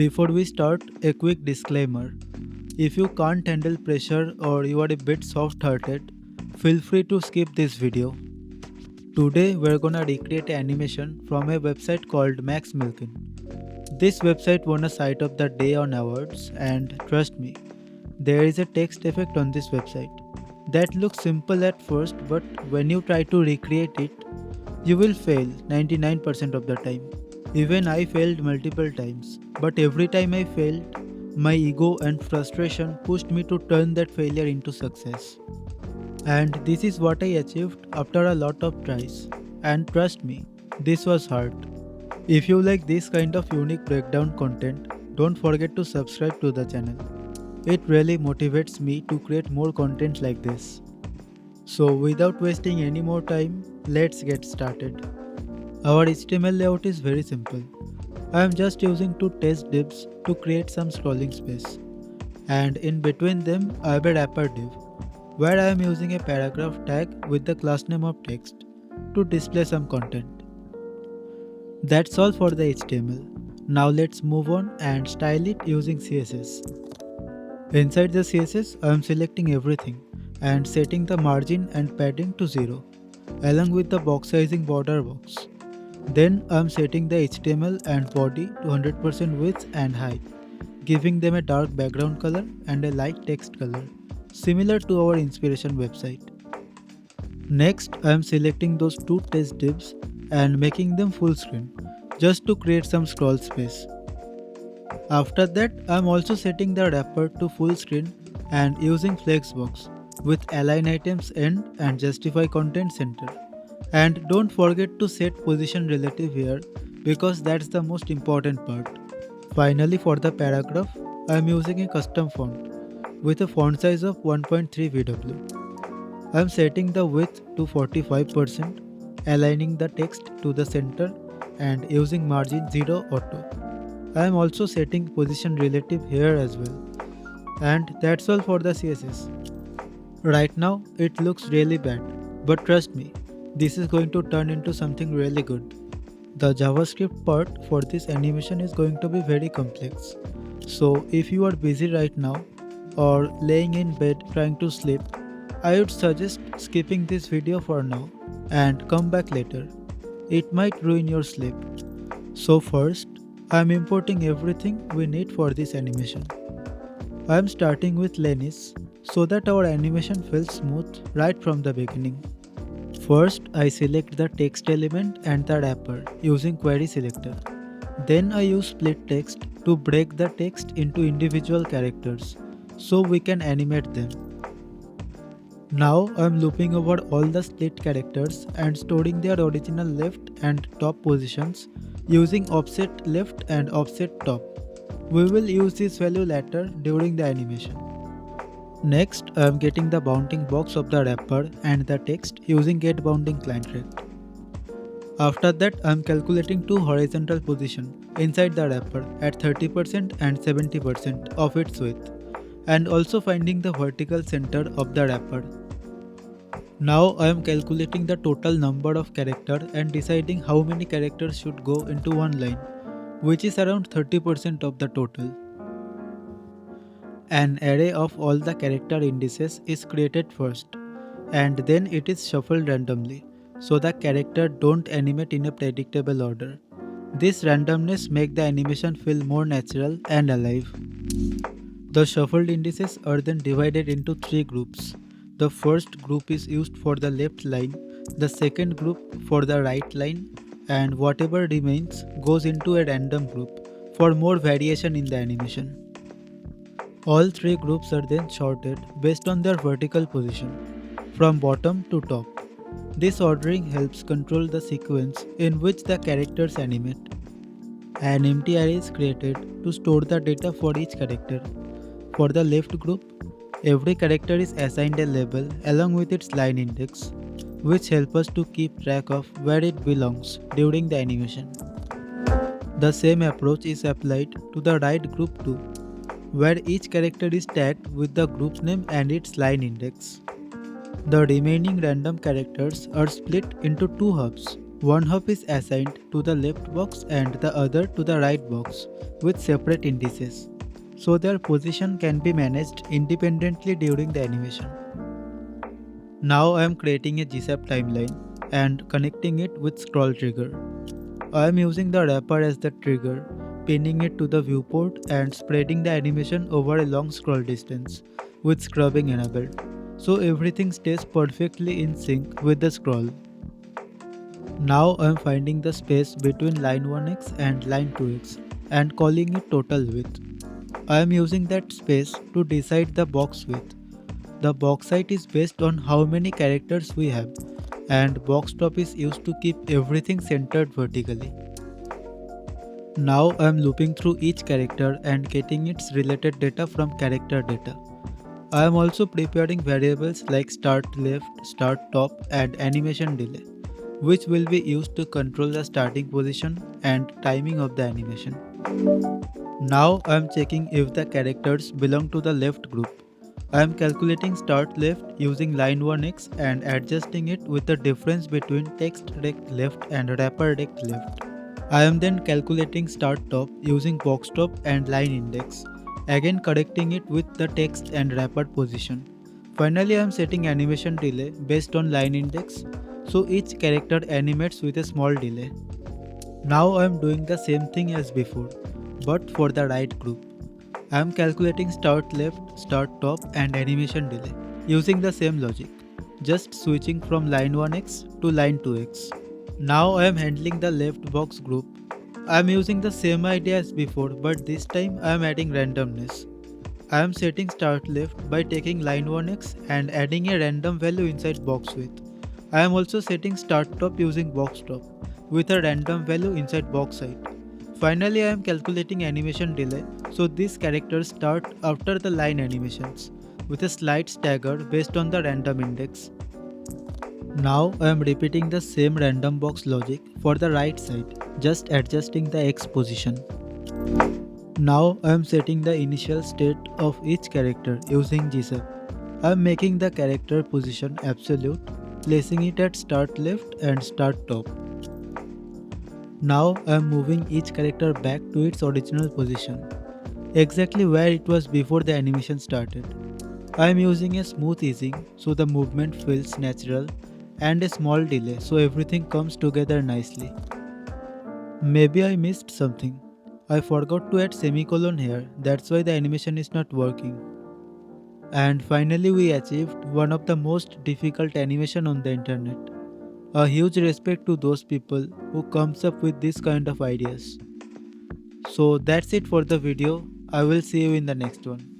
Before we start, a quick disclaimer. If you can't handle pressure or you are a bit soft-hearted, feel free to skip this video. Today we're gonna recreate an animation from a website called Maxmilkin. This website won a Site of the Day on Awards, and trust me, there is a text effect on this website. That looks simple at first, but when you try to recreate it, you will fail 99% of the time. Even I failed multiple times, but every time I failed, my ego and frustration pushed me to turn that failure into success. And this is what I achieved after a lot of tries. And trust me, this was hard. If you like this kind of unique breakdown content, don't forget to subscribe to the channel. It really motivates me to create more content like this. So without wasting any more time, let's get started. Our HTML layout is very simple. I am just using two test divs to create some scrolling space. And in between them, I have a wrapper div, where I am using a paragraph tag with the class name of text to display some content. That's all for the HTML. Now let's move on and style it using CSS. Inside the CSS, I am selecting everything and setting the margin and padding to 0, along with the box sizing border box. Then I am setting the HTML and body to 100% width and height, giving them a dark background color and a light text color, similar to our inspiration website. Next, I am selecting those two test divs and making them full screen, just to create some scroll space. After that, I am also setting the wrapper to full screen and using flexbox with align items end and justify content center. And don't forget to set position relative here because that's the most important part. Finally, for the paragraph, I am using a custom font with a font size of 1.3 VW. I am setting the width to 45%, aligning the text to the center and using margin 0 auto. I am also setting position relative here as well. And that's all for the CSS. Right now it looks really bad, but trust me, this is going to turn into something really good. The JavaScript part for this animation is going to be very complex. So if you are busy right now or laying in bed trying to sleep, I would suggest skipping this video for now and come back later. It might ruin your sleep. So first, I am importing everything we need for this animation. I am starting with Lenis so that our animation feels smooth right from the beginning. First, I select the text element and the wrapper using query selector. Then I use split text to break the text into individual characters so we can animate them. Now I am looping over all the split characters and storing their original left and top positions using offset left and offset top. We will use this value later during the animation. Next, I am getting the bounding box of the wrapper and the text using getBoundingClientRect. After that, I am calculating two horizontal positions inside the wrapper at 30% and 70% of its width, and also finding the vertical center of the wrapper. Now I am calculating the total number of characters and deciding how many characters should go into one line, which is around 30% of the total. An array of all the character indices is created first, and then it is shuffled randomly, so the character don't animate in a predictable order. This randomness makes the animation feel more natural and alive. The shuffled indices are then divided into three groups. The first group is used for the left line, the second group for the right line, and whatever remains goes into a random group for more variation in the animation. All three groups are then sorted based on their vertical position, from bottom to top. This ordering helps control the sequence in which the characters animate. An empty array is created to store the data for each character. For the left group, every character is assigned a label along with its line index, which help us to keep track of where it belongs during the animation. The same approach is applied to the right group too, where each character is tagged with the group name and its line index. The remaining random characters are split into two hubs, One hop is assigned to the left box and the other to the right box with separate indices, so their position can be managed independently during the animation. Now I am creating a GSAP timeline and connecting it with ScrollTrigger. I am using the wrapper as the trigger, pinning it to the viewport and spreading the animation over a long scroll distance with scrubbing enabled, so everything stays perfectly in sync with the scroll. Now I am finding the space between line 1x and line 2x and calling it total width. I am using that space to decide the box width. The box height is based on how many characters we have, and box top is used to keep everything centered vertically. Now I am looping through each character and getting its related data from character data. I am also preparing variables like start left, start top and animation delay, which will be used to control the starting position and timing of the animation. Now I am checking if the characters belong to the left group. I am calculating start left using line 1x and adjusting it with the difference between text rect left and wrapper rect left. I am then calculating start top using box top and line index, again correcting it with the text and wrapper position. Finally, I am setting animation delay based on line index, so each character animates with a small delay. Now I am doing the same thing as before, but for the right group. I am calculating start left, start top and animation delay using the same logic, just switching from line 1x to line 2x. Now I am handling the left box group. I am using the same idea as before, but this time I am adding randomness. I am setting start left by taking line 1x and adding a random value inside box width. I am also setting start top using box top with a random value inside box height. Finally, I am calculating animation delay, so these characters start after the line animations with a slight stagger based on the random index. Now I am repeating the same random box logic for the right side, just adjusting the X position. Now I am setting the initial state of each character using GSAP. I am making the character position absolute, placing it at start left and start top. Now I am moving each character back to its original position, exactly where it was before the animation started. I am using a smooth easing so the movement feels natural and a small delay so everything comes together nicely. Maybe I missed something. I forgot to add semicolon here, that's why the animation is not working. And finally we achieved one of the most difficult animation on the internet. A huge respect to those people who comes up with this kind of ideas. So that's it for the video. I will see you in the next one.